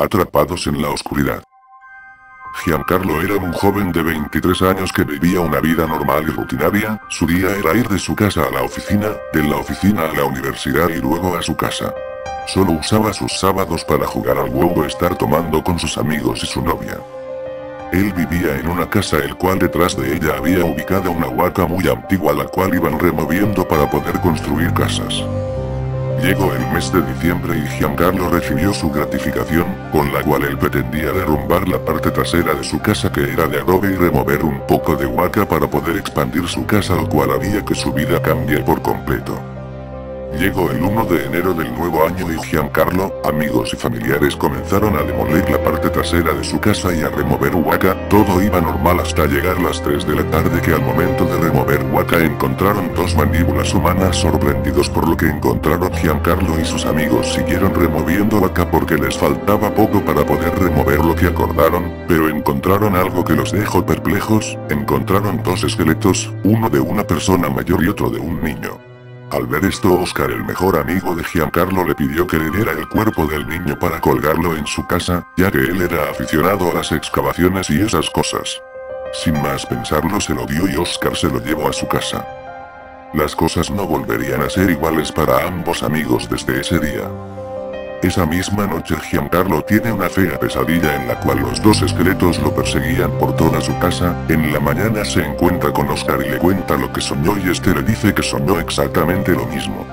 atrapados en la oscuridad. Giancarlo era un joven de 23 años que vivía una vida normal y rutinaria. Su día era ir de su casa a la oficina, de la oficina a la universidad y luego a su casa. Solo usaba sus sábados para jugar al WoW o estar tomando con sus amigos y su novia. Él vivía en una casa el cual detrás de ella había ubicada una huaca muy antigua la cual iban removiendo para poder construir casas. Llegó el mes de diciembre y Giancarlo recibió su gratificación, con la cual él pretendía derrumbar la parte trasera de su casa que era de adobe y remover un poco de huaca para poder expandir su casa, lo cual haría que su vida cambie por completo. Llegó el 1 de enero del nuevo año y Giancarlo, amigos y familiares comenzaron a demoler la parte trasera de su casa y a remover huaca. Todo iba normal hasta llegar las 3 de la tarde, que al momento de remover huaca encontraron dos mandíbulas humanas. Sorprendidos por lo que encontraron, Giancarlo y sus amigos siguieron removiendo huaca porque les faltaba poco para poder remover lo que acordaron, pero encontraron algo que los dejó perplejos. Encontraron dos esqueletos, uno de una persona mayor y otro de un niño. Al ver esto, Oscar, el mejor amigo de Giancarlo, le pidió que le diera el cuerpo del niño para colgarlo en su casa, ya que él era aficionado a las excavaciones y esas cosas. Sin más pensarlo se lo dio y Oscar se lo llevó a su casa. Las cosas no volverían a ser iguales para ambos amigos desde ese día. Esa misma noche Giancarlo tiene una fea pesadilla en la cual los dos esqueletos lo perseguían por toda su casa. En la mañana se encuentra con Oscar y le cuenta lo que soñó y este le dice que soñó exactamente lo mismo.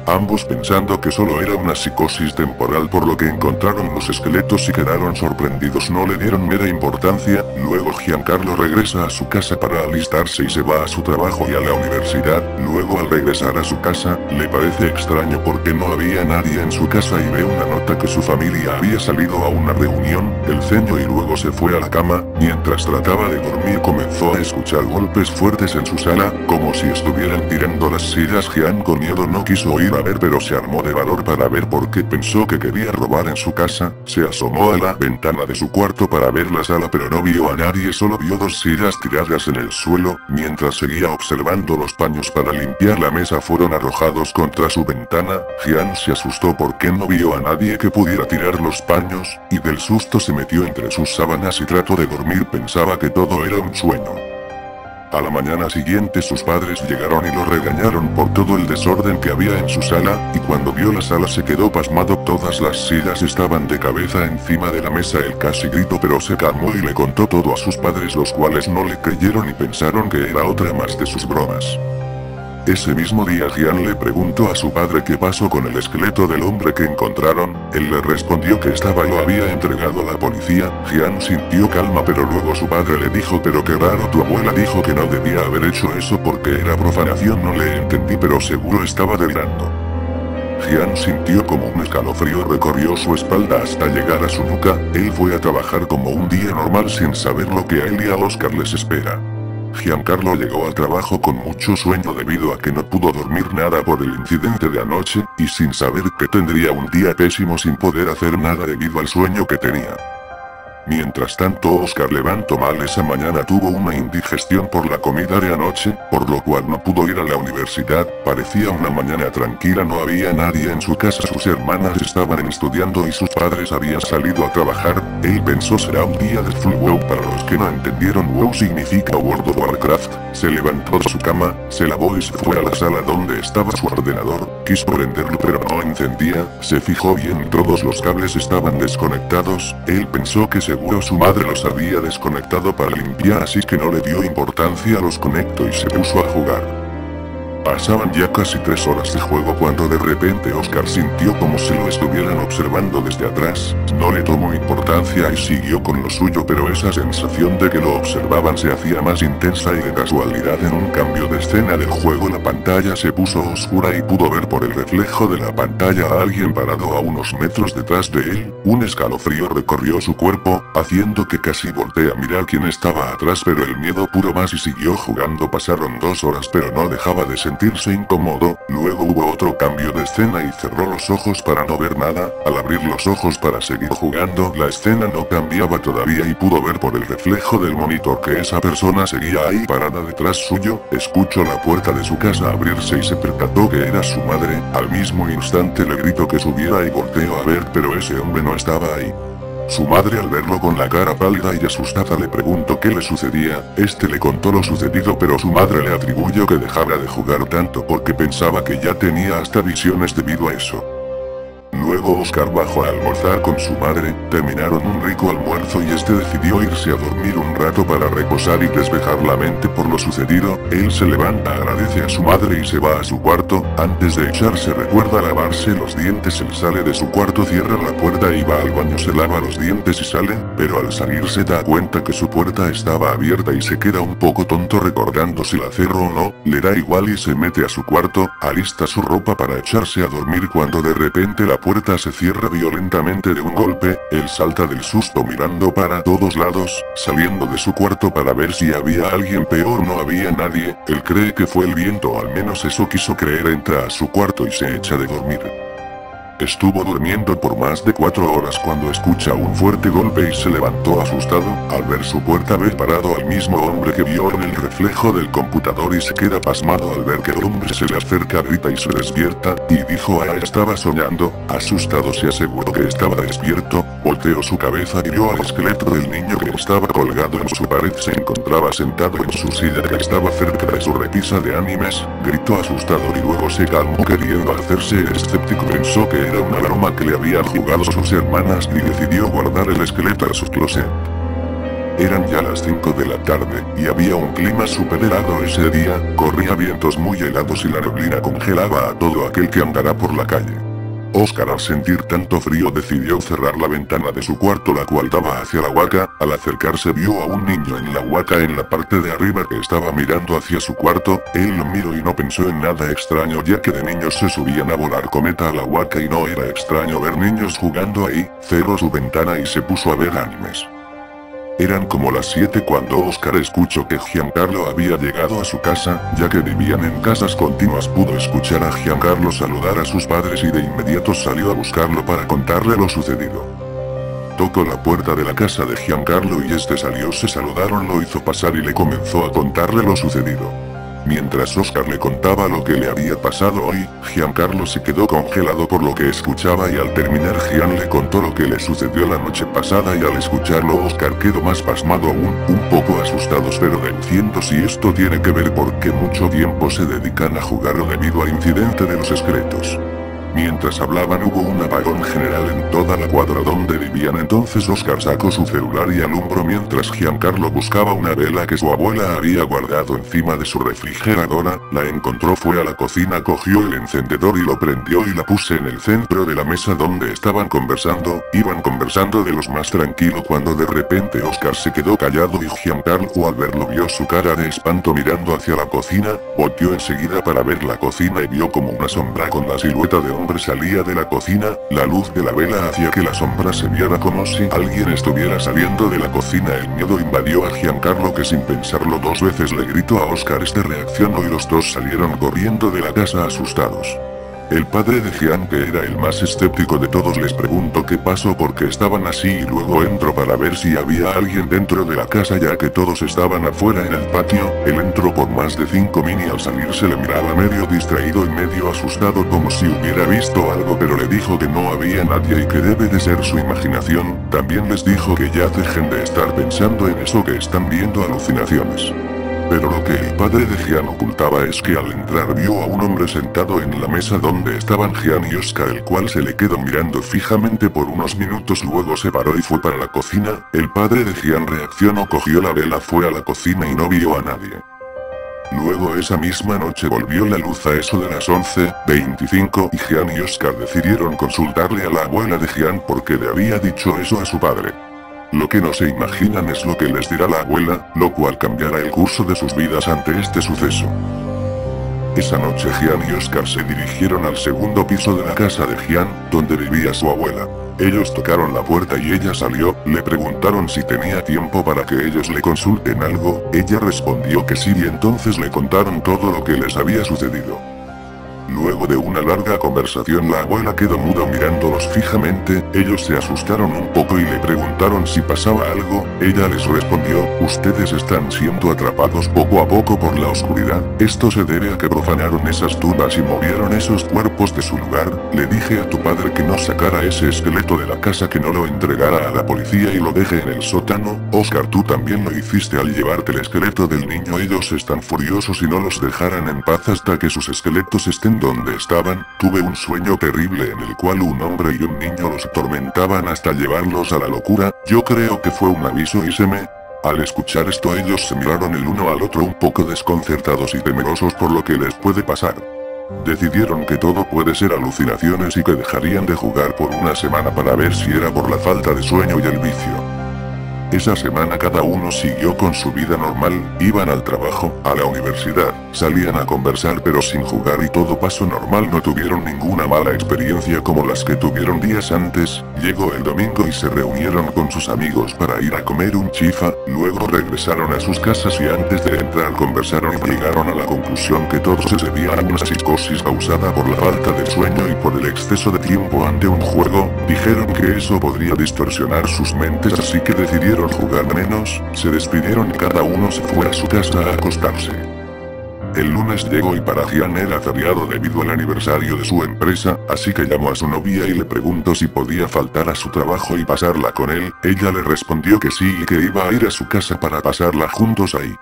Ambos pensando que solo era una psicosis temporal, por lo que encontraron los esqueletos y quedaron sorprendidos, no le dieron mera importancia. Luego Giancarlo regresa a su casa para alistarse y se va a su trabajo y a la universidad. Luego al regresar a su casa, le parece extraño porque no había nadie en su casa y ve una nota que su familia había salido a una reunión del ceño y luego se fue a la cama. Mientras trataba de dormir comenzó a escuchar golpes fuertes en su sala, como si estuvieran tirando las sillas. Gian con miedo no quiso ir a ver, pero se armó de valor para ver porque pensó que quería robar en su casa. Se asomó a la ventana de su cuarto para ver la sala, pero no vio a nadie, solo vio dos sillas tiradas en el suelo. Mientras seguía observando, los paños para limpiar la mesa fueron arrojados contra su ventana. Gian se asustó porque no vio a nadie que pudiera tirar los paños, y del susto se metió entre sus sábanas y trató de dormir. Pensaba que todo era un sueño. A la mañana siguiente sus padres llegaron y lo regañaron por todo el desorden que había en su sala, y cuando vio la sala se quedó pasmado. Todas las sillas estaban de cabeza encima de la mesa. Él casi gritó, pero se calmó y le contó todo a sus padres, los cuales no le creyeron y pensaron que era otra más de sus bromas. Ese mismo día Gian le preguntó a su padre qué pasó con el esqueleto del hombre que encontraron. Él le respondió que lo había entregado a la policía. Gian sintió calma, pero luego su padre le dijo, pero qué raro, tu abuela dijo que no debía haber hecho eso porque era profanación. No le entendí, pero seguro estaba delirando. Gian sintió como un escalofrío recorrió su espalda hasta llegar a su nuca. Él fue a trabajar como un día normal sin saber lo que a él y a Oscar les espera. Giancarlo llegó al trabajo con mucho sueño debido a que no pudo dormir nada por el incidente de anoche, y sin saber que tendría un día pésimo sin poder hacer nada debido al sueño que tenía. Mientras tanto, Oscar levantó mal esa mañana, tuvo una indigestión por la comida de anoche, por lo cual no pudo ir a la universidad. Parecía una mañana tranquila, no había nadie en su casa, sus hermanas estaban estudiando y sus padres habían salido a trabajar. Él pensó, será un día de full WoW. Para los que no entendieron, WoW significa World of Warcraft. Se levantó de su cama, se lavó y se fue a la sala donde estaba su ordenador. Quiso prenderlo pero no encendía. Se fijó bien, todos los cables estaban desconectados. Él pensó que seguro su madre los había desconectado para limpiar, así que no le dio importancia, los conectó y se puso a jugar. Pasaban ya casi 3 horas de juego cuando de repente Oscar sintió como si lo estuvieran observando desde atrás. No le tomó importancia y siguió con lo suyo, pero esa sensación de que lo observaban se hacía más intensa y de casualidad en un cambio de escena del juego la pantalla se puso oscura y pudo ver por el reflejo de la pantalla a alguien parado a unos metros detrás de él. Un escalofrío recorrió su cuerpo, haciendo que casi voltee a mirar quién estaba atrás, pero el miedo pudo más y siguió jugando. Pasaron 2 horas pero no dejaba de sentir sentirse incómodo. Luego hubo otro cambio de escena y cerró los ojos para no ver nada. Al abrir los ojos para seguir jugando, la escena no cambiaba todavía y pudo ver por el reflejo del monitor que esa persona seguía ahí parada detrás suyo. Escuchó la puerta de su casa abrirse y se percató que era su madre. Al mismo instante le gritó que subiera y volteó a ver, pero ese hombre no estaba ahí. Su madre, al verlo con la cara pálida y asustada, le preguntó qué le sucedía. Este le contó lo sucedido, pero su madre le atribuyó que dejara de jugar tanto porque pensaba que ya tenía hasta visiones debido a eso. Luego Oscar bajó a almorzar con su madre, terminaron un rico almuerzo y este decidió irse a dormir un rato para reposar y despejar la mente por lo sucedido. Él se levanta, agradece a su madre y se va a su cuarto. Antes de echarse recuerda lavarse los dientes. Él sale de su cuarto, cierra la puerta y va al baño, se lava los dientes y sale, pero al salir se da cuenta que su puerta estaba abierta y se queda un poco tonto recordando si la cerró o no. Le da igual y se mete a su cuarto, alista su ropa para echarse a dormir cuando de repente la puerta se cierra violentamente de un golpe. Él salta del susto mirando para todos lados, saliendo de su cuarto para ver si había alguien, pero no había nadie. Él cree que fue el viento, o al menos eso quiso creer. Entra a su cuarto y se echa de dormir. Estuvo durmiendo por más de 4 horas cuando escucha un fuerte golpe y se levantó asustado. Al ver su puerta ve parado al mismo hombre que vio en el reflejo del computador y se queda pasmado al ver que el hombre se le acerca, grita y se despierta, y dijo: "Ah, estaba soñando". Asustado se aseguró que estaba despierto, volteó su cabeza y vio al esqueleto del niño que estaba colgado en su pared. Se encontraba sentado en su silla que estaba cerca de su repisa de animes. Gritó asustado y luego se calmó queriendo hacerse el escéptico. Pensó que era una broma que le habían jugado sus hermanas y decidió guardar el esqueleto en su closet. Eran ya las 5 de la tarde, y había un clima súper helado ese día. Corría vientos muy helados y la neblina congelaba a todo aquel que andara por la calle. Oscar, al sentir tanto frío, decidió cerrar la ventana de su cuarto, la cual daba hacia la huaca. Al acercarse vio a un niño en la huaca en la parte de arriba que estaba mirando hacia su cuarto. Él lo miró y no pensó en nada extraño, ya que de niños se subían a volar cometa a la huaca y no era extraño ver niños jugando ahí. Cerró su ventana y se puso a ver animes. Eran como las 7 cuando Oscar escuchó que Giancarlo había llegado a su casa, ya que vivían en casas continuas. Pudo escuchar a Giancarlo saludar a sus padres y de inmediato salió a buscarlo para contarle lo sucedido. Tocó la puerta de la casa de Giancarlo y este salió, se saludaron, lo hizo pasar y le comenzó a contarle lo sucedido. Mientras Oscar le contaba lo que le había pasado hoy, Giancarlo se quedó congelado por lo que escuchaba y al terminar Gian le contó lo que le sucedió la noche pasada y al escucharlo Oscar quedó más pasmado aún, un poco asustados, pero deduciendo si esto tiene que ver porque mucho tiempo se dedican a jugar debido al incidente de los esqueletos. Mientras hablaban hubo un apagón general en toda la cuadra donde vivían. Entonces Oscar sacó su celular y alumbró mientras Giancarlo buscaba una vela que su abuela había guardado encima de su refrigeradora. La encontró, fue a la cocina, cogió el encendedor y lo prendió y la puso en el centro de la mesa donde estaban conversando. Iban conversando de los más tranquilo cuando de repente Oscar se quedó callado y Giancarlo al verlo vio su cara de espanto mirando hacia la cocina. Volteó enseguida para ver la cocina y vio como una sombra con la silueta de hombre salía de la cocina. La luz de la vela hacía que la sombra se viera como si alguien estuviera saliendo de la cocina. El miedo invadió a Giancarlo, que sin pensarlo 2 veces le gritó a Oscar. Este reaccionó y los dos salieron corriendo de la casa asustados. El padre de Gian, que era el más escéptico de todos, les preguntó qué pasó, porque estaban así, y luego entró para ver si había alguien dentro de la casa, ya que todos estaban afuera en el patio. Él entró por más de 5 min y al salir se le miraba medio distraído y medio asustado como si hubiera visto algo, pero le dijo que no había nadie y que debe de ser su imaginación. También les dijo que ya dejen de estar pensando en eso, que están viendo alucinaciones. Pero lo que el padre de Gian ocultaba es que al entrar vio a un hombre sentado en la mesa donde estaban Gian y Oscar, el cual se le quedó mirando fijamente por unos minutos, luego se paró y fue para la cocina. El padre de Gian reaccionó, cogió la vela, fue a la cocina y no vio a nadie. Luego esa misma noche volvió la luz a eso de las 11:25 y Gian y Oscar decidieron consultarle a la abuela de Gian porque le había dicho eso a su padre. Lo que no se imaginan es lo que les dirá la abuela, lo cual cambiará el curso de sus vidas ante este suceso. Esa noche Gian y Oscar se dirigieron al segundo piso de la casa de Gian, donde vivía su abuela. Ellos tocaron la puerta y ella salió, le preguntaron si tenía tiempo para que ellos le consulten algo, ella respondió que sí y entonces le contaron todo lo que les había sucedido. Luego de una larga conversación la abuela quedó muda mirándolos fijamente, ellos se asustaron un poco y le preguntaron si pasaba algo, ella les respondió, ustedes están siendo atrapados poco a poco por la oscuridad, esto se debe a que profanaron esas tumbas y movieron esos cuerpos de su lugar, le dije a tu padre que no sacara ese esqueleto de la casa, que no lo entregara a la policía y lo deje en el sótano, Oscar, tú también lo hiciste al llevarte el esqueleto del niño, ellos están furiosos y no los dejarán en paz hasta que sus esqueletos estén donde estaban, tuve un sueño terrible en el cual un hombre y un niño los atormentaban hasta llevarlos a la locura, yo creo que fue un aviso y se me... Al escuchar esto ellos se miraron el uno al otro un poco desconcertados y temerosos por lo que les puede pasar. Decidieron que todo puede ser alucinaciones y que dejarían de jugar por una semana para ver si era por la falta de sueño y el vicio. Esa semana cada uno siguió con su vida normal, iban al trabajo, a la universidad, salían a conversar pero sin jugar y todo pasó normal, no tuvieron ninguna mala experiencia como las que tuvieron días antes. Llegó el domingo y se reunieron con sus amigos para ir a comer un chifa, luego regresaron a sus casas y antes de entrar conversaron y llegaron a la conclusión que todo se debía a una psicosis causada por la falta de sueño y por el exceso de tiempo ante un juego, dijeron que eso podría distorsionar sus mentes así que decidieron jugar menos, se despidieron y cada uno se fue a su casa a acostarse. El lunes llegó y para Gian era feriado debido al aniversario de su empresa, así que llamó a su novia y le preguntó si podía faltar a su trabajo y pasarla con él, ella le respondió que sí y que iba a ir a su casa para pasarla juntos ahí.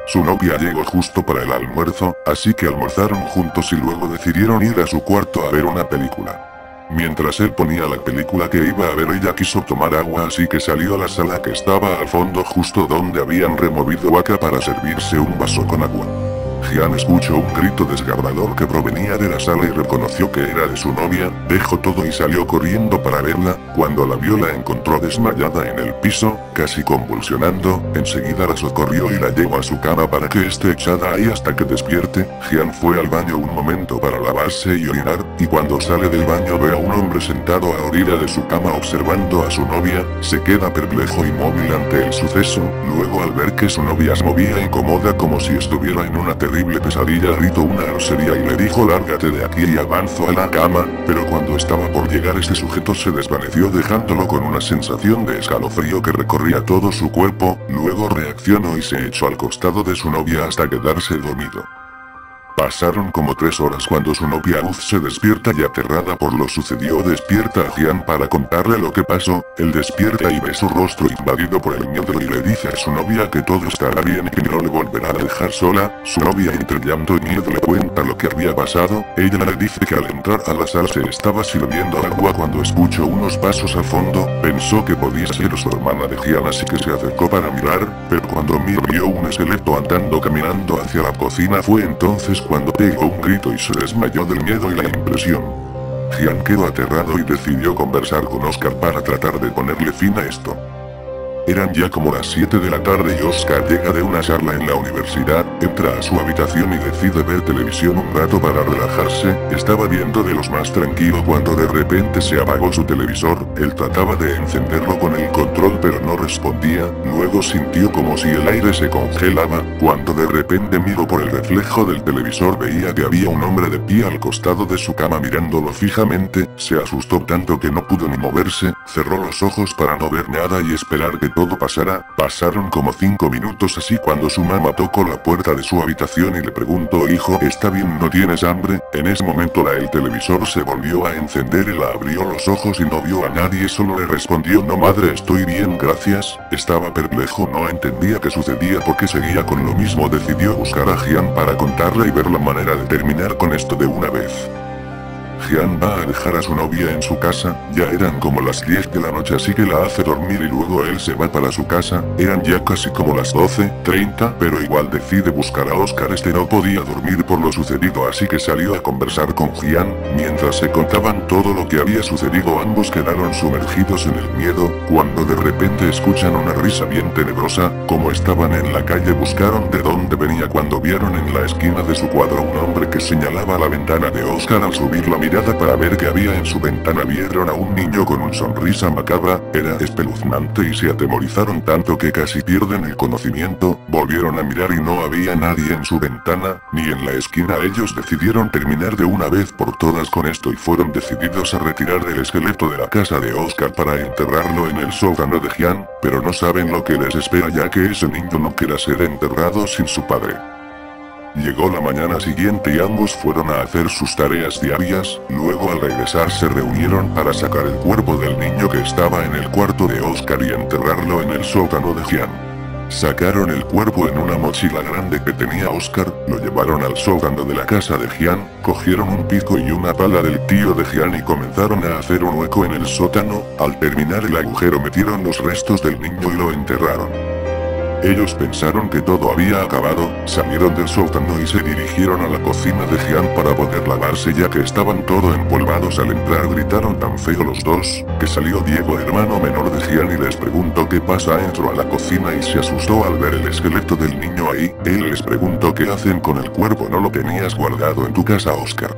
Su novia llegó justo para el almuerzo, así que almorzaron juntos y luego decidieron ir a su cuarto a ver una película. Mientras él ponía la película que iba a ver ella quiso tomar agua así que salió a la sala que estaba al fondo justo donde habían removido vaca para servirse un vaso con agua. Gian escuchó un grito desgarrador que provenía de la sala y reconoció que era de su novia, dejó todo y salió corriendo para verla, cuando la vio la encontró desmayada en el piso, casi convulsionando, enseguida la socorrió y la llevó a su cama para que esté echada ahí hasta que despierte. Gian fue al baño un momento para lavarse y orinar, y cuando sale del baño ve a un hombre sentado a orilla de su cama observando a su novia, se queda perplejo y móvil ante el suceso, luego al ver que su novia se movía incómoda como si estuviera en una terrible pesadilla gritó una grosería y le dijo lárgate de aquí y avanzó a la cama, pero cuando estaba por llegar este sujeto se desvaneció dejándolo con una sensación de escalofrío que recorría todo su cuerpo, luego reaccionó y se echó al costado de su novia hasta quedarse dormido. Pasaron como 3 horas cuando su novia Luz se despierta y aterrada por lo sucedido despierta a Gian para contarle lo que pasó, él despierta y ve su rostro invadido por el miedo y le dice a su novia que todo estará bien y que no le volverá a dejar sola, su novia entre llanto y miedo le cuenta lo que había pasado, ella le dice que al entrar a la sala se estaba sirviendo agua cuando escuchó unos pasos al fondo, pensó que podía ser su hermana de Gian así que se acercó para mirar, pero cuando vio un esqueleto andando caminando hacia la cocina fue entonces cuando pegó un grito y se desmayó del miedo y la impresión. Gian quedó aterrado y decidió conversar con Oscar para tratar de ponerle fin a esto. Eran ya como las 7 de la tarde y Oscar llega de una charla en la universidad, entra a su habitación y decide ver televisión un rato para relajarse, estaba viendo de los más tranquilo cuando de repente se apagó su televisor, él trataba de encenderlo con el control pero no respondía, luego sintió como si el aire se congelaba, cuando de repente miró por el reflejo del televisor veía que había un hombre de pie al costado de su cama mirándolo fijamente, se asustó tanto que no pudo ni moverse, cerró los ojos para no ver nada y esperar que todo pasara. Pasaron como 5 minutos así cuando su mamá tocó la puerta de su habitación y le preguntó hijo, ¿está bien? ¿No tienes hambre? En ese momento el televisor se volvió a encender y la abrió los ojos y no vio a nadie, solo le respondió no madre estoy bien gracias, estaba perplejo, no entendía qué sucedía porque seguía con lo mismo, decidió buscar a Gian para contarle y ver la manera de terminar con esto de una vez. Gian va a dejar a su novia en su casa, ya eran como las 10 de la noche así que la hace dormir y luego él se va para su casa, eran ya casi como las 12:30 pero igual decide buscar a Oscar, este no podía dormir por lo sucedido así que salió a conversar con Gian, mientras se contaban todo lo que había sucedido ambos quedaron sumergidos en el miedo, cuando de repente escuchan una risa bien tenebrosa, como estaban en la calle buscaron de dónde venía cuando vieron en la esquina de su cuadro un hombre que señalaba la ventana de Oscar al subir la mirada para ver qué había en su ventana. Vieron a un niño con una sonrisa macabra, era espeluznante y se atemorizaron tanto que casi pierden el conocimiento. Volvieron a mirar y no había nadie en su ventana, ni en la esquina. Ellos decidieron terminar de una vez por todas con esto y fueron decididos a retirar el esqueleto de la casa de Oscar para enterrarlo en el sótano de Jian, pero no saben lo que les espera ya que ese niño no quiera ser enterrado sin su padre. Llegó la mañana siguiente y ambos fueron a hacer sus tareas diarias, luego al regresar se reunieron para sacar el cuerpo del niño que estaba en el cuarto de Oscar y enterrarlo en el sótano de Jian. Sacaron el cuerpo en una mochila grande que tenía Oscar, lo llevaron al sótano de la casa de Jian, cogieron un pico y una pala del tío de Jian y comenzaron a hacer un hueco en el sótano. Al terminar el agujero metieron los restos del niño y lo enterraron. Ellos pensaron que todo había acabado, salieron del sótano y se dirigieron a la cocina de Jian para poder lavarse ya que estaban todo empolvados. Al entrar gritaron tan feo los dos, que salió Diego, hermano menor de Jian, y les preguntó qué pasa. Entró a la cocina y se asustó al ver el esqueleto del niño ahí. Él les preguntó qué hacen con el cuerpo, no lo tenías guardado en tu casa, Oscar.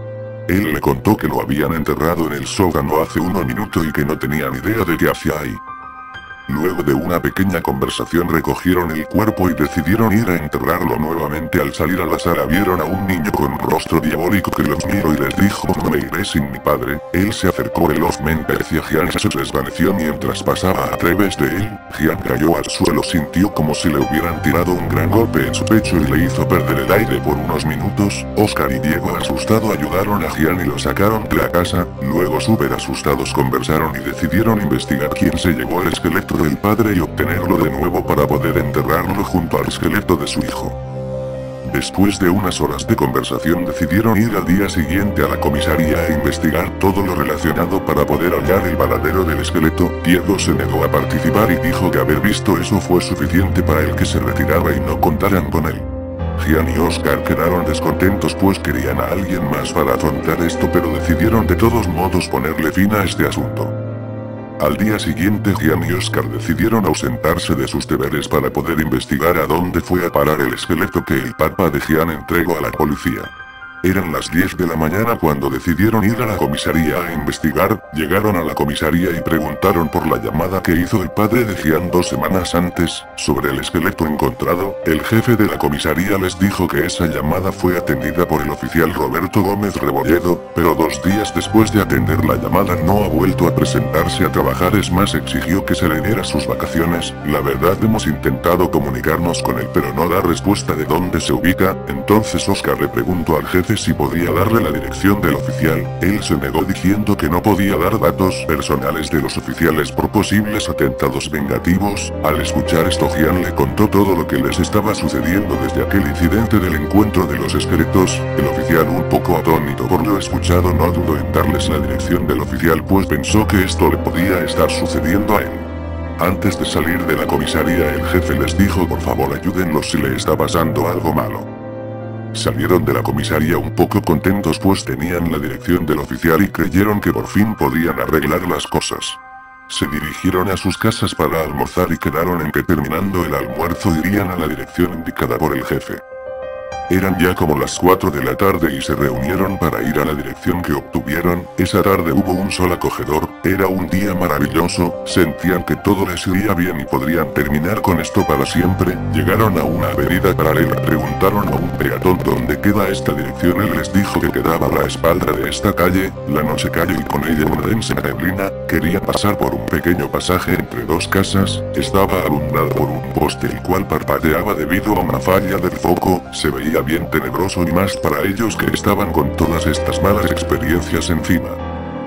Él le contó que lo habían enterrado en el sótano hace unos minutos y que no tenían idea de qué hacía ahí. Luego de una pequeña conversación recogieron el cuerpo y decidieron ir a enterrarlo nuevamente. Al salir a la sala vieron a un niño con un rostro diabólico que los miró y les dijo: no me iré sin mi padre. Él se acercó velozmente hacia Jian y se desvaneció mientras pasaba a través de él. Jian cayó al suelo, sintió como si le hubieran tirado un gran golpe en su pecho y le hizo perder el aire por unos minutos. Oscar y Diego, asustado, ayudaron a Jian y lo sacaron de la casa. Luego, súper asustados, conversaron y decidieron investigar quién se llevó el esqueleto del padre y obtenerlo de nuevo para poder enterrarlo junto al esqueleto de su hijo. Después de unas horas de conversación decidieron ir al día siguiente a la comisaría a investigar todo lo relacionado para poder hallar el paradero del esqueleto. Diego se negó a participar y dijo que haber visto eso fue suficiente para el que se retirara y no contaran con él. Jian y Oscar quedaron descontentos pues querían a alguien más para afrontar esto, pero decidieron de todos modos ponerle fin a este asunto. Al día siguiente Jian y Oscar decidieron ausentarse de sus deberes para poder investigar a dónde fue a parar el esqueleto que el papá de Jian entregó a la policía. Eran las 10 de la mañana cuando decidieron ir a la comisaría a investigar. Llegaron a la comisaría y preguntaron por la llamada que hizo el padre de Jian 2 semanas antes, sobre el esqueleto encontrado. El jefe de la comisaría les dijo que esa llamada fue atendida por el oficial Roberto Gómez Rebolledo, pero 2 días después de atender la llamada no ha vuelto a presentarse a trabajar. Es más, exigió que se le diera sus vacaciones. La verdad, hemos intentado comunicarnos con él pero no da respuesta de dónde se ubica. Entonces Oscar le preguntó al jefe si podría darle la dirección del oficial. Él se negó diciendo que no podía dar datos personales de los oficiales por posibles atentados vengativos. Al escuchar esto, Jian le contó todo lo que les estaba sucediendo desde aquel incidente del encuentro de los esqueletos. El oficial, un poco atónito por lo escuchado, no dudó en darles la dirección del oficial pues pensó que esto le podía estar sucediendo a él. Antes de salir de la comisaría el jefe les dijo: por favor ayúdenlos si le está pasando algo malo. Salieron de la comisaría un poco contentos pues tenían la dirección del oficial y creyeron que por fin podían arreglar las cosas. Se dirigieron a sus casas para almorzar y quedaron en que terminando el almuerzo irían a la dirección indicada por el jefe. Eran ya como las 4 de la tarde y se reunieron para ir a la dirección que obtuvieron. Esa tarde hubo un sol acogedor, era un día maravilloso, sentían que todo les iría bien y podrían terminar con esto para siempre. Llegaron a una avenida paralela, preguntaron a un peatón dónde queda esta dirección. Él les dijo que quedaba a la espalda de esta calle. La noche cayó y con ella una densa neblina. Querían pasar por un pequeño pasaje entre 2 casas, estaba alumbrado por un poste el cual parpadeaba debido a una falla del foco. Se veía bien tenebroso y más para ellos que estaban con todas estas malas experiencias encima.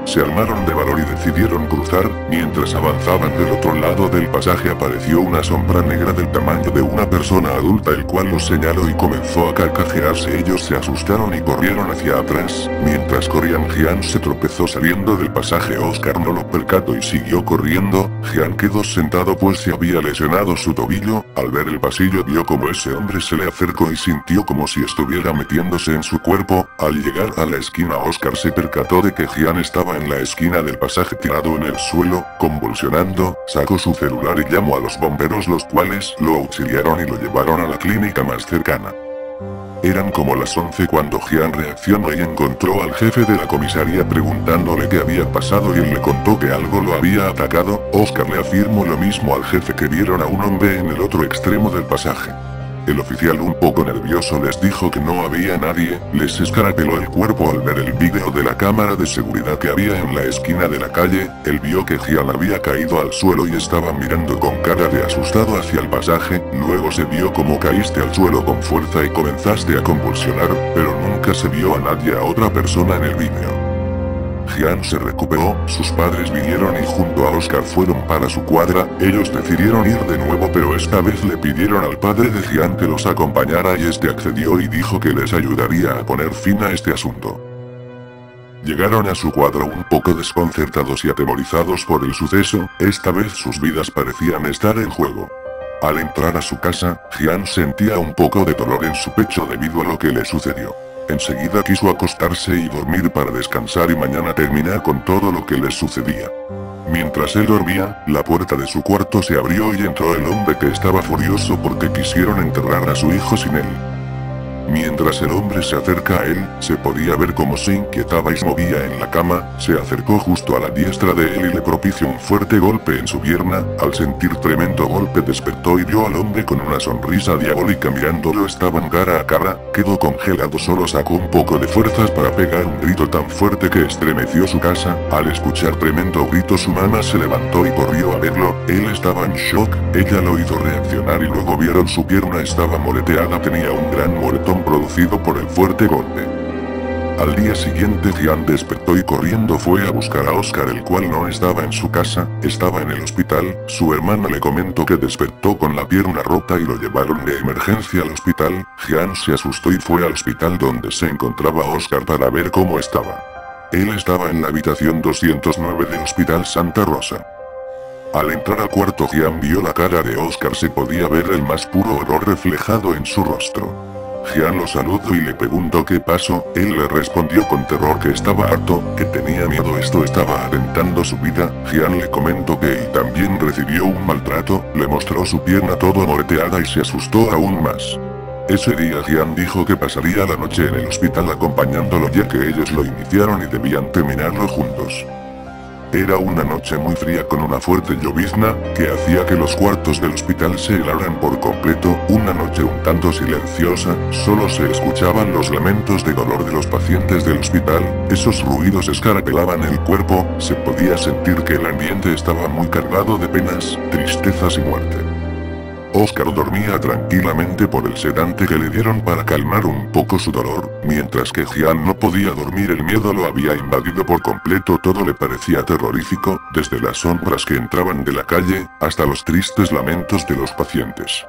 Se armaron de valor y decidieron cruzar. Mientras avanzaban del otro lado del pasaje apareció una sombra negra del tamaño de una persona adulta, el cual los señaló y comenzó a carcajearse. Ellos se asustaron y corrieron hacia atrás. Mientras corrían, Jian se tropezó saliendo del pasaje. Oscar no lo percató y siguió corriendo. Jian quedó sentado pues se había lesionado su tobillo. Al ver el pasillo vio como ese hombre se le acercó y sintió como si estuviera metiéndose en su cuerpo. Al llegar a la esquina Oscar se percató de que Jian estaba en la esquina del pasaje tirado en el suelo, convulsionando. Sacó su celular y llamó a los bomberos, los cuales lo auxiliaron y lo llevaron a la clínica más cercana. Eran como las 11 cuando Jian reaccionó y encontró al jefe de la comisaría preguntándole qué había pasado y él le contó que algo lo había atacado. Oscar le afirmó lo mismo al jefe que vieron a un hombre en el otro extremo del pasaje. El oficial un poco nervioso les dijo que no había nadie, les escarapeló el cuerpo al ver el vídeo de la cámara de seguridad que había en la esquina de la calle. Él vio que Jian había caído al suelo y estaba mirando con cara de asustado hacia el pasaje, luego se vio como caíste al suelo con fuerza y comenzaste a convulsionar, pero nunca se vio a nadie a otra persona en el vídeo. Jian se recuperó, sus padres vinieron y junto a Oscar fueron para su cuadra. Ellos decidieron ir de nuevo pero esta vez le pidieron al padre de Jian que los acompañara y este accedió y dijo que les ayudaría a poner fin a este asunto. Llegaron a su cuadra un poco desconcertados y atemorizados por el suceso, esta vez sus vidas parecían estar en juego. Al entrar a su casa, Jian sentía un poco de dolor en su pecho debido a lo que le sucedió. Enseguida quiso acostarse y dormir para descansar y mañana terminar con todo lo que les sucedía. Mientras él dormía, la puerta de su cuarto se abrió y entró el hombre que estaba furioso porque quisieron enterrar a su hijo sin él. Mientras el hombre se acerca a él, se podía ver cómo se inquietaba y se movía en la cama, se acercó justo a la diestra de él y le propició un fuerte golpe en su pierna. Al sentir tremendo golpe despertó y vio al hombre con una sonrisa diabólica mirándolo, estaban cara a cara, quedó congelado, solo sacó un poco de fuerzas para pegar un grito tan fuerte que estremeció su casa. Al escuchar tremendo grito su mamá se levantó y corrió a verlo, él estaba en shock, ella lo hizo reaccionar y luego vieron su pierna estaba moreteada, tenía un gran moretón producido por el fuerte golpe. Al día siguiente Jian despertó y corriendo fue a buscar a Oscar, el cual no estaba en su casa, estaba en el hospital. Su hermana le comentó que despertó con la pierna rota y lo llevaron de emergencia al hospital. Jian se asustó y fue al hospital donde se encontraba Oscar para ver cómo estaba. Él estaba en la habitación 209 del Hospital Santa Rosa. Al entrar al cuarto Jian vio la cara de Oscar, se podía ver el más puro horror reflejado en su rostro. Jian lo saludó y le preguntó qué pasó, él le respondió con terror que estaba harto, que tenía miedo, esto estaba atentando su vida. Jian le comentó que él también recibió un maltrato, le mostró su pierna toda moreteada y se asustó aún más. Ese día Jian dijo que pasaría la noche en el hospital acompañándolo ya que ellos lo iniciaron y debían terminarlo juntos. Era una noche muy fría con una fuerte llovizna, que hacía que los cuartos del hospital se helaran por completo, una noche un tanto silenciosa, solo se escuchaban los lamentos de dolor de los pacientes del hospital, esos ruidos escarapelaban el cuerpo, se podía sentir que el ambiente estaba muy cargado de penas, tristezas y muerte. Oscar dormía tranquilamente por el sedante que le dieron para calmar un poco su dolor, mientras que Jian no podía dormir, el miedo lo había invadido por completo, todo le parecía terrorífico, desde las sombras que entraban de la calle, hasta los tristes lamentos de los pacientes.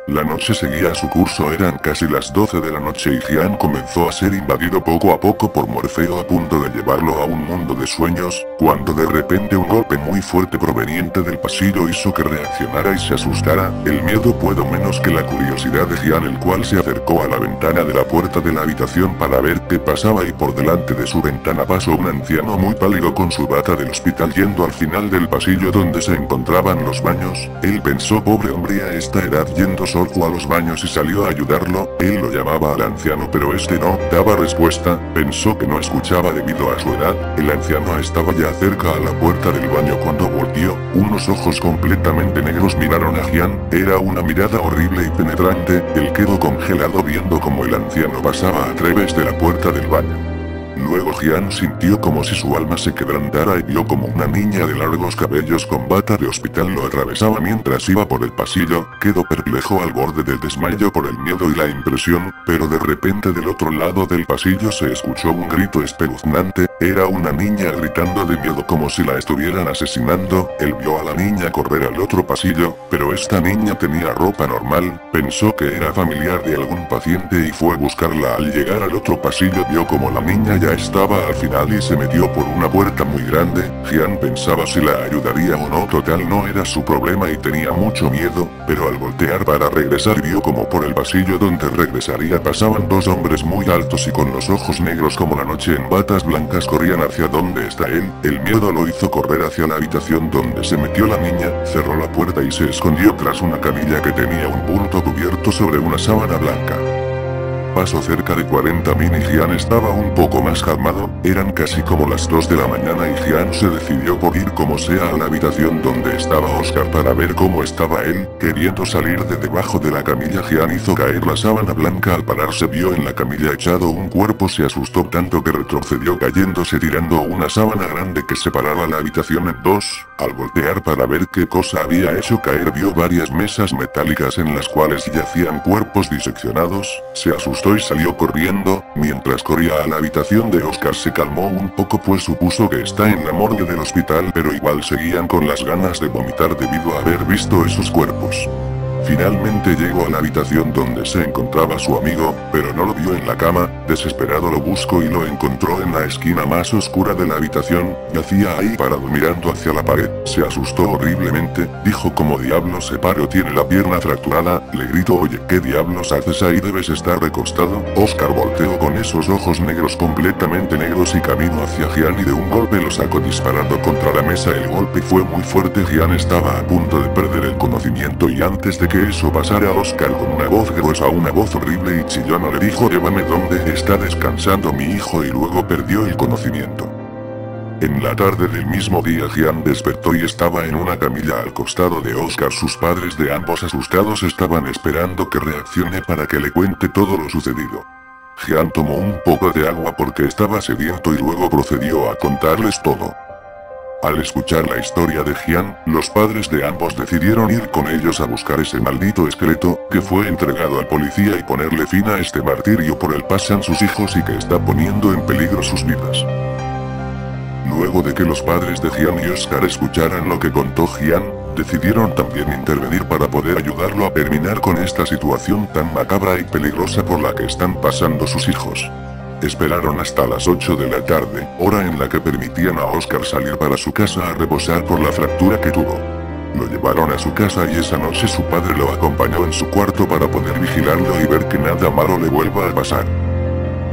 La noche seguía su curso, eran casi las 12 de la noche y Jian comenzó a ser invadido poco a poco por Morfeo a punto de llevarlo a un mundo de sueños, cuando de repente un golpe muy fuerte proveniente del pasillo hizo que reaccionara y se asustara. El miedo pudo menos que la curiosidad de Jian, el cual se acercó a la ventana de la puerta de la habitación para ver qué pasaba y por delante de su ventana pasó un anciano muy pálido con su bata del hospital yendo al final del pasillo donde se encontraban los baños. Él pensó, pobre hombre a esta edad yendo solo a los baños, y salió a ayudarlo. Él lo llamaba al anciano pero este no daba respuesta, pensó que no escuchaba debido a su edad. El anciano estaba ya cerca a la puerta del baño cuando volteó, unos ojos completamente negros miraron a Jian, era una mirada horrible y penetrante, él quedó congelado viendo como el anciano pasaba a través de la puerta del baño. Luego Jian sintió como si su alma se quebrantara y vio como una niña de largos cabellos con bata de hospital lo atravesaba mientras iba por el pasillo, quedó perplejo al borde del desmayo por el miedo y la impresión, pero de repente del otro lado del pasillo se escuchó un grito espeluznante, era una niña gritando de miedo como si la estuvieran asesinando. Él vio a la niña correr al otro pasillo, pero esta niña tenía ropa normal, pensó que era familiar de algún paciente y fue a buscarla. Al llegar al otro pasillo vio como la niña ya estaba al final y se metió por una puerta muy grande. Jian pensaba si la ayudaría o no, total no era su problema y tenía mucho miedo, pero al voltear para regresar vio como por el pasillo donde regresaría pasaban dos hombres muy altos y con los ojos negros como la noche en batas blancas corrían hacia donde está él. El miedo lo hizo correr hacia la habitación donde se metió la niña, cerró la puerta y se escondió tras una camilla que tenía un bulto cubierto sobre una sábana blanca. Pasó cerca de 40 min y Gian estaba un poco más calmado, eran casi como las 2 de la mañana y Gian se decidió por ir como sea a la habitación donde estaba Oscar para ver cómo estaba él, queriendo salir de debajo de la camilla. Gian hizo caer la sábana blanca, al pararse vio en la camilla echado un cuerpo, se asustó tanto que retrocedió cayéndose tirando una sábana grande que separaba la habitación en dos. Al voltear para ver qué cosa había hecho caer vio varias mesas metálicas en las cuales yacían cuerpos diseccionados, se asustó y salió corriendo. Mientras corría a la habitación de Oscar se calmó un poco pues supuso que está en la morgue del hospital, pero igual seguían con las ganas de vomitar debido a haber visto esos cuerpos. Finalmente llegó a la habitación donde se encontraba su amigo, pero no lo vio en la cama. Desesperado lo buscó y lo encontró en la esquina más oscura de la habitación, yacía ahí parado mirando hacia la pared. Se asustó horriblemente, dijo ¿cómo diablos se paró? Tiene la pierna fracturada. Le gritó oye ¿qué diablos haces ahí? Debes estar recostado. Oscar volteó con esos ojos negros completamente negros y caminó hacia Gian y de un golpe lo sacó disparando contra la mesa. El golpe fue muy fuerte, Gian estaba a punto de perder el conocimiento y antes de que eso pasara Oscar con una voz gruesa, una voz horrible y chillona le dijo llévame donde está descansando mi hijo y luego perdió el conocimiento. En la tarde del mismo día Gian despertó y estaba en una camilla al costado de Oscar. Sus padres de ambos asustados estaban esperando que reaccione para que le cuente todo lo sucedido. Gian tomó un poco de agua porque estaba sediento y luego procedió a contarles todo. Al escuchar la historia de Gian, los padres de ambos decidieron ir con ellos a buscar ese maldito esqueleto, que fue entregado al policía y ponerle fin a este martirio por el pasan sus hijos y que está poniendo en peligro sus vidas. Luego de que los padres de Gian y Oscar escucharan lo que contó Gian, decidieron también intervenir para poder ayudarlo a terminar con esta situación tan macabra y peligrosa por la que están pasando sus hijos. Esperaron hasta las 8 de la tarde, hora en la que permitían a Oscar salir para su casa a reposar por la fractura que tuvo. Lo llevaron a su casa y esa noche su padre lo acompañó en su cuarto para poder vigilarlo y ver que nada malo le vuelva a pasar.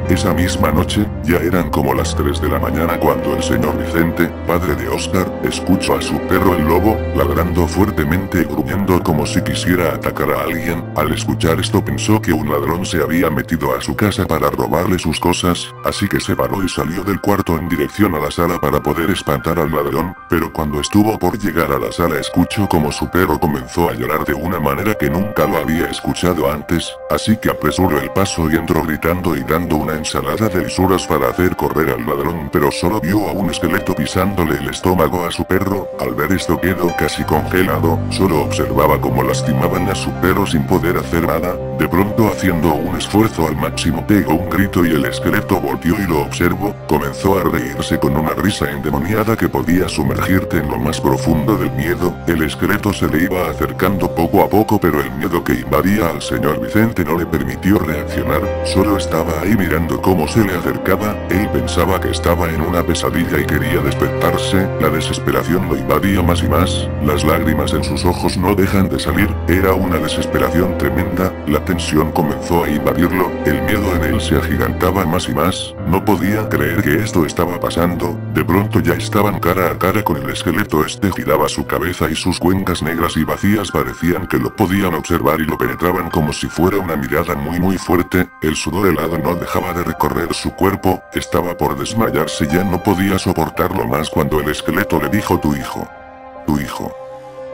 Esa misma noche, ya eran como las 3 de la mañana cuando el señor Vicente, padre de Oscar, escuchó a su perro el lobo, ladrando fuertemente y gruñendo como si quisiera atacar a alguien. Al escuchar esto pensó que un ladrón se había metido a su casa para robarle sus cosas, así que se paró y salió del cuarto en dirección a la sala para poder espantar al ladrón, pero cuando estuvo por llegar a la sala escuchó como su perro comenzó a llorar de una manera que nunca lo había escuchado antes, así que apresuró el paso y entró gritando y dando una ensalada de lisuras para hacer correr al ladrón, pero solo vio a un esqueleto pisándole el estómago a su perro. Al ver esto quedó casi congelado, solo observaba cómo lastimaban a su perro sin poder hacer nada. De pronto, haciendo un esfuerzo al máximo, pegó un grito y el esqueleto volvió y lo observó. Comenzó a reírse con una risa endemoniada que podía sumergirte en lo más profundo del miedo. El esqueleto se le iba acercando poco a poco, pero el miedo que invadía al señor Vicente no le permitió reaccionar, solo estaba ahí mirando cómo se le acercaba. Él pensaba que estaba en una pesadilla y quería despertarse. La desesperación lo invadía más y más, las lágrimas en sus ojos no dejan de salir, era una desesperación tremenda, la tensión comenzó a invadirlo, el miedo en él se agigantaba más y más, no podía creer que esto estaba pasando. De pronto ya estaban cara a cara con el esqueleto. Este giraba su cabeza y sus cuencas negras y vacías parecían que lo podían observar y lo penetraban como si fuera una mirada muy fuerte. El sudor helado no dejaba de recorrer su cuerpo, estaba por desmayarse, ya no podía soportarlo más cuando el esqueleto le dijo tu hijo,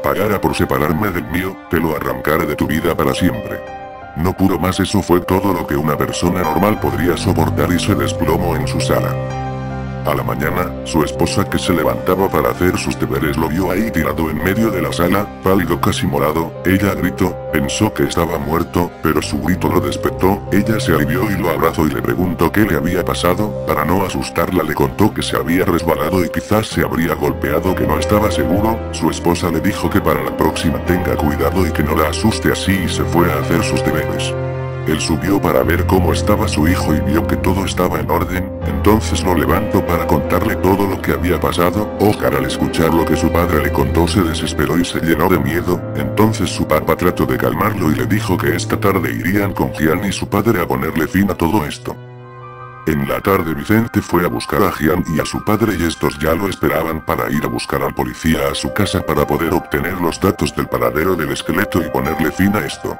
pagara por separarme del mío, te lo arrancaré de tu vida para siempre. No pudo más, eso fue todo lo que una persona normal podría soportar y se desplomó en su sala. A la mañana, su esposa, que se levantaba para hacer sus deberes, lo vio ahí tirado en medio de la sala, pálido, casi morado. Ella gritó, pensó que estaba muerto, pero su grito lo despertó. Ella se alivió y lo abrazó y le preguntó qué le había pasado. Para no asustarla le contó que se había resbalado y quizás se habría golpeado, que no estaba seguro. Su esposa le dijo que para la próxima tenga cuidado y que no la asuste así, y se fue a hacer sus deberes. Él subió para ver cómo estaba su hijo y vio que todo estaba en orden, entonces lo levantó para contarle todo lo que había pasado. Oscar, al escuchar lo que su padre le contó, se desesperó y se llenó de miedo. Entonces su papá trató de calmarlo y le dijo que esta tarde irían con Gian y su padre a ponerle fin a todo esto. En la tarde Vicente fue a buscar a Gian y a su padre y estos ya lo esperaban para ir a buscar al policía a su casa para poder obtener los datos del paradero del esqueleto y ponerle fin a esto.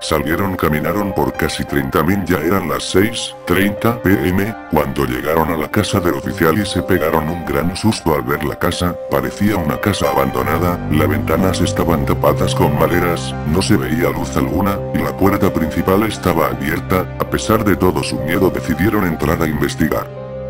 Salieron, caminaron por casi 30 mil, ya eran las 6:30 p.m. cuando llegaron a la casa del oficial y se pegaron un gran susto al ver la casa. Parecía una casa abandonada, las ventanas estaban tapadas con maderas, no se veía luz alguna, y la puerta principal estaba abierta. A pesar de todo su miedo decidieron entrar a investigar.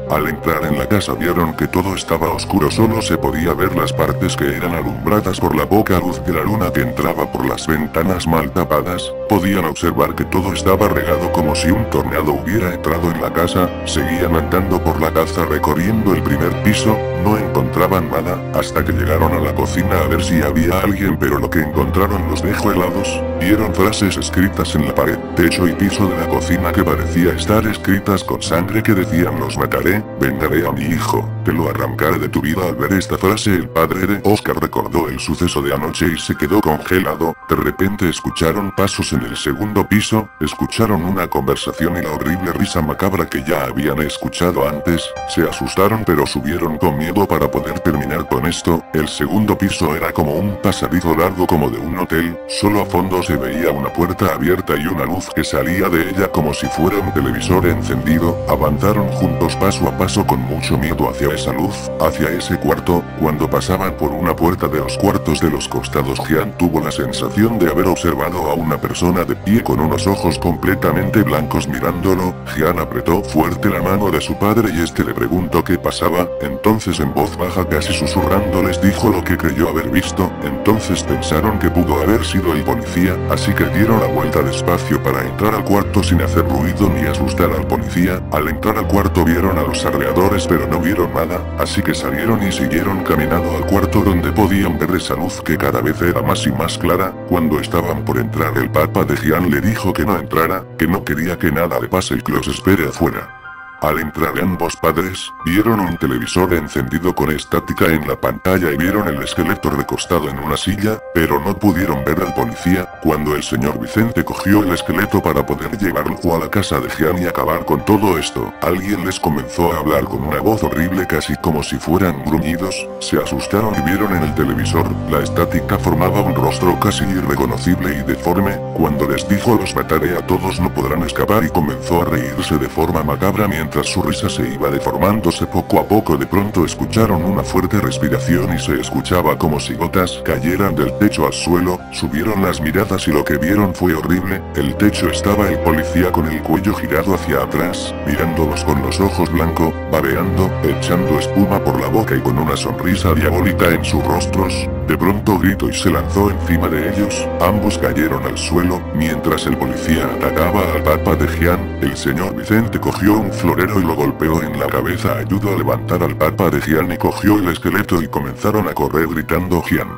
Al entrar en la casa vieron que todo estaba oscuro, solo se podía ver las partes que eran alumbradas por la poca luz de la luna que entraba por las ventanas mal tapadas. Podían observar que todo estaba regado como si un tornado hubiera entrado en la casa. Seguían andando por la casa recorriendo el primer piso, no encontraban nada, hasta que llegaron a la cocina a ver si había alguien, pero lo que encontraron los dejó helados. Vieron frases escritas en la pared, techo y piso de la cocina que parecía estar escritas con sangre que decían: los mataré, vengaré a mi hijo, te lo arrancaré de tu vida. Al ver esta frase el padre de Oscar recordó el suceso de anoche y se quedó congelado. De repente escucharon pasos en el segundo piso, escucharon una conversación y la horrible risa macabra que ya habían escuchado antes. Se asustaron pero subieron con miedo para poder terminar con esto. El segundo piso era como un pasadizo largo como de un hotel, solo a fondo se veía una puerta abierta y una luz que salía de ella como si fuera un televisor encendido. Avanzaron juntos paso a paso con mucho miedo hacia esa luz, hacia ese cuarto. Cuando pasaban por una puerta de los cuartos de los costados, Jian tuvo la sensación de haber observado a una persona de pie con unos ojos completamente blancos mirándolo. Jian apretó fuerte la mano de su padre y este le preguntó qué pasaba. Entonces en voz baja, casi susurrando, les dijo lo que creyó haber visto. Entonces pensaron que pudo haber sido el policía, así que dieron la vuelta despacio para entrar al cuarto sin hacer ruido ni asustar al policía. Al entrar al cuarto vieron a los alrededores pero no vieron nada, así que salieron y siguieron caminando al cuarto donde podían ver esa luz que cada vez era más y más clara. Cuando estaban por entrar el papá de Jian le dijo que no entrara, que no quería que nada le pase y que los espere afuera. Al entrar ambos padres, vieron un televisor encendido con estática en la pantalla y vieron el esqueleto recostado en una silla, pero no pudieron ver al policía. Cuando el señor Vicente cogió el esqueleto para poder llevarlo a la casa de Jian y acabar con todo esto, alguien les comenzó a hablar con una voz horrible casi como si fueran gruñidos. Se asustaron y vieron en el televisor, la estática formaba un rostro casi irreconocible y deforme. Cuando les dijo los mataré a todos, no podrán escapar, y comenzó a reírse de forma macabra mientras su risa se iba deformándose poco a poco. De pronto escucharon una fuerte respiración y se escuchaba como si gotas cayeran del techo al suelo. Subieron las miradas y lo que vieron fue horrible. El techo estaba el policía con el cuello girado hacia atrás, mirándolos con los ojos blancos, babeando, echando espuma por la boca y con una sonrisa diabólica en sus rostros. De pronto gritó y se lanzó encima de ellos. Ambos cayeron al suelo. Mientras el policía atacaba al papá de Jian, el señor Vicente cogió un florero y lo golpeó en la cabeza. Ayudó a levantar al papá de Jian y cogió el esqueleto y comenzaron a correr gritando: Jian,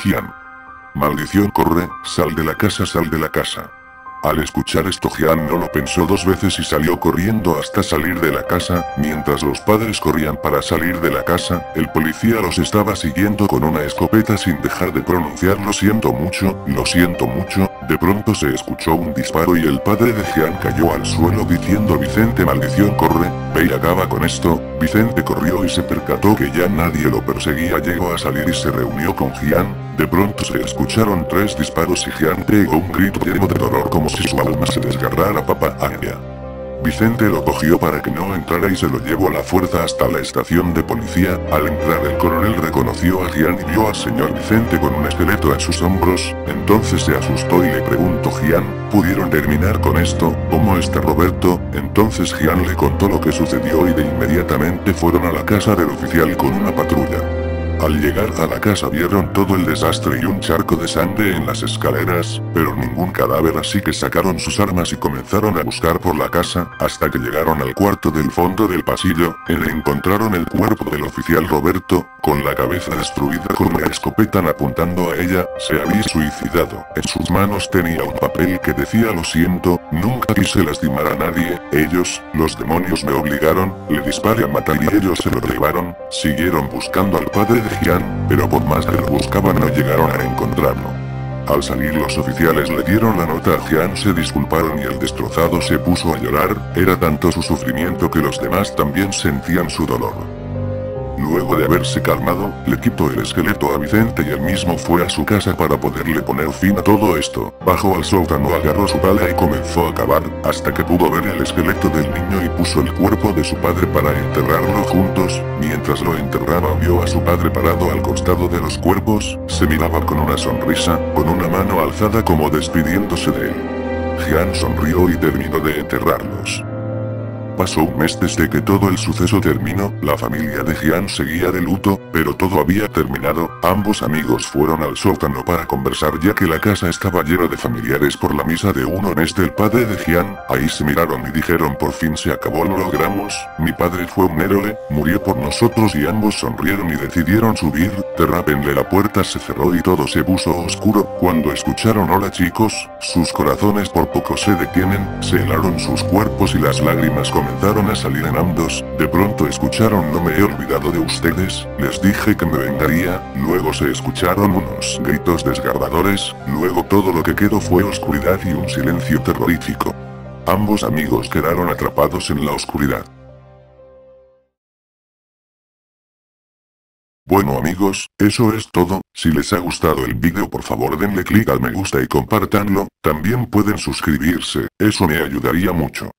Jian, maldición, corre, sal de la casa, sal de la casa. Al escuchar esto, Jian no lo pensó dos veces y salió corriendo hasta salir de la casa. Mientras los padres corrían para salir de la casa, el policía los estaba siguiendo con una escopeta sin dejar de pronunciar: lo siento mucho, lo siento mucho. De pronto se escuchó un disparo y el padre de Jian cayó al suelo diciendo: Vicente, maldición, corre, ve y acaba con esto. Vicente corrió y se percató que ya nadie lo perseguía. Llegó a salir y se reunió con Jian. De pronto se escucharon 3 disparos y Jian pegó un grito lleno de dolor como si su alma se desgarrara. Papá. Vicente lo cogió para que no entrara y se lo llevó a la fuerza hasta la estación de policía. Al entrar el coronel reconoció a Jian y vio al señor Vicente con un esqueleto en sus hombros. Entonces se asustó y le preguntó: Jian, ¿pudieron terminar con esto? ¿Cómo está Roberto? Entonces Jian le contó lo que sucedió y de inmediatamente fueron a la casa del oficial con una patrulla. Al llegar a la casa vieron todo el desastre y un charco de sangre en las escaleras, pero ningún cadáver, así que sacaron sus armas y comenzaron a buscar por la casa, hasta que llegaron al cuarto del fondo del pasillo. Encontraron el cuerpo del oficial Roberto, con la cabeza destruida, con una escopeta apuntando a ella. Se había suicidado. En sus manos tenía un papel que decía: lo siento, nunca quise lastimar a nadie, ellos, los demonios me obligaron, le disparé a matar y ellos se lo llevaron. Siguieron buscando al padre de Jian, pero por más que lo buscaban no llegaron a encontrarlo. Al salir los oficiales le dieron la nota a Jian, se disculparon y el destrozado se puso a llorar. Era tanto su sufrimiento que los demás también sentían su dolor. Luego de haberse calmado, le quitó el esqueleto a Vicente y él mismo fue a su casa para poderle poner fin a todo esto. Bajó al sótano, agarró su pala y comenzó a cavar, hasta que pudo ver el esqueleto del niño y puso el cuerpo de su padre para enterrarlo juntos. Mientras lo enterraba vio a su padre parado al costado de los cuerpos, se miraba con una sonrisa, con una mano alzada como despidiéndose de él. Jian sonrió y terminó de enterrarlos. Pasó un mes desde que todo el suceso terminó, la familia de Jian seguía de luto, pero todo había terminado. Ambos amigos fueron al sótano para conversar ya que la casa estaba llena de familiares por la misa de un mes del padre de Jian. Ahí se miraron y dijeron: por fin se acabó, lo logramos, mi padre fue un héroe, murió por nosotros, y ambos sonrieron y decidieron subir. De repente la puerta se cerró y todo se puso oscuro. Cuando escucharon hola chicos, sus corazones por poco se detienen, se helaron sus cuerpos y las lágrimas comenzaron a salir en ambos. De pronto escucharon: no me he olvidado de ustedes, les dije que me vengaría. Luego se escucharon unos gritos desgarradores, luego todo lo que quedó fue oscuridad y un silencio terrorífico. Ambos amigos quedaron atrapados en la oscuridad. Bueno amigos, eso es todo. Si les ha gustado el vídeo por favor denle click al me gusta y compártanlo, también pueden suscribirse, eso me ayudaría mucho.